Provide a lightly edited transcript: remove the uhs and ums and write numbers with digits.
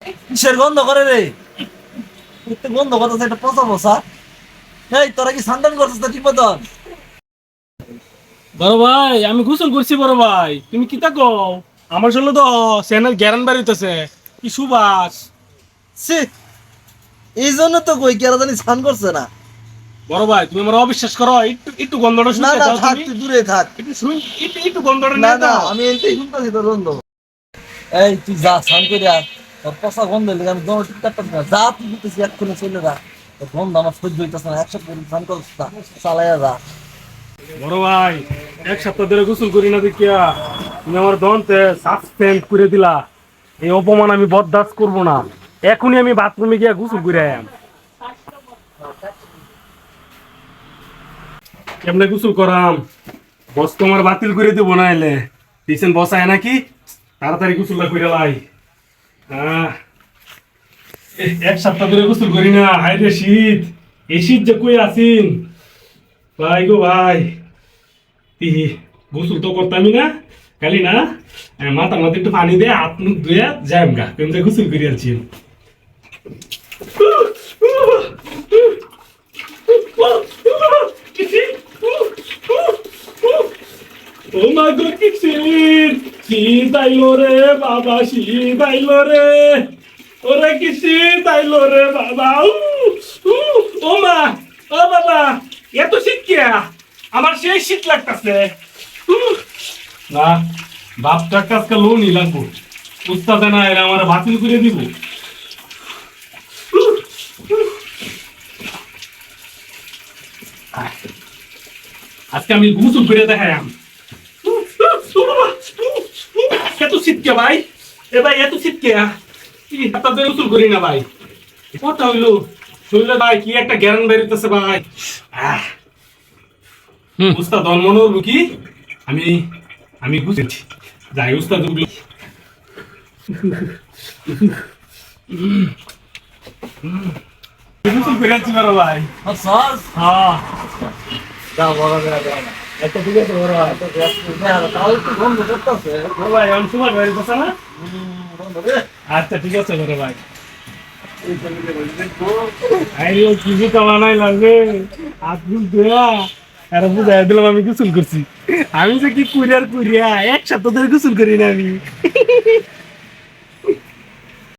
কিসের গন্ধ করে রে? গন্ধ করতেছে একটা পচা পচা। এই তোরা কি সান্দান করছিস না ঠিক মতন? বড় ভাই আমি গোসল করছি বড় ভাই, তুমি কি তাকো? আমার শুনলো তো সেনার গ্যারান বাড়িতেছে কি সুবাস। ছি, এই জন্য তো কই কেরা জানি স্নান করছে না। বড় ভাই তুমি আমার অবিশ্বাস করো, একটু একটু গন্ধটা না শুনতে না দাও থাক, তুমি। তুই দূরে থাক। একটু শুন, একটু একটু গন্ধটা না নিয়ে না দাও। আমি এটাই শুনতেছি তোর গন্ধ। এই তুই যা স্নান করে আয়। তোর পচা গন্ধ লেগে আমি দম ঠিক থাকতাম না। যা তুই দিতেছি এক্ষুনি চলে যা। তোর গন্ধ আমার সহ্য হইতেছে না, একশো করে স্নান করছিস না, চালাইয়া যা। বড় ভাই এক সপ্তাহ ধরে গোসল করি না দেখিয়া তুমি আমার দন্তে সাসপেন্ড করে দিলা। এই অপমান আমি বরদাস্ত করবো না। এখনই আমি বাথরুমে গিয়া গোসল করে আয়াম। কেমনে গোসল করাম? বস তোমার বাতিল করে দেবো না এলে দিচ্ছেন বসায় নাকি? তাড়াতাড়ি গোসলটা করে লাই। আহ, এক সপ্তাহ ধরে গোসল করি না, হাই রে শীত। এই শীত যে কই আসিন ভাই গো ভাই। ই, গোসল তো করতামই না খালি না, মাথার মধ্যে একটু পানি দিয়ে হাত মুখ ধুয়ে যাইম গা কেমন গোসল করে আছি। ও মা গো কি শীত, শীত আইলো রে বাবা, শীত আইলো রে। ওরে কি শীত আইলো রে বাবা। ও মা, ও বাবা, এত শীত কে? আমার সেই শীত লাগতেছে। না, বাপটার কাছকে লোনই লাগবো। উস্তাদে না এরা আমার বাতিল করে দিব। আজকে আমি গোসল করে দেখাই। এত শীত কে ভাই? এ ভাই এত শীত কে? কি হাতে গোসল করি না ভাই? কথা হইলো শরীরে ভাই কি একটা জ্ঞান বেরিতেছে ভাই। উস্তাদ মনে হলো কি আমি আমি বুঝেছি। যাই উস্তাদ গোসল করে আছি বড় ভাই। সস হ্যাঁ যা বড় করে দেয় না। একটা ঠিক আছে বড় ভাই। তাও একটু গন্ধ করতেছে। বড় ভাই আমি সময় বেরিতেছে না। গন্ধ রে। আচ্ছা ঠিক আছে বড় ভাই। এই জন্য দেখবো। আইও কি জুতা বানাই লাগবে হাত মুখ ধোয়া আর বুঝাই দিলাম আমি গোসল করছি। আমি যে কি কুরিয়ার কুরিয়া এক সপ্তাহ ধরে গোসল করি না আমি।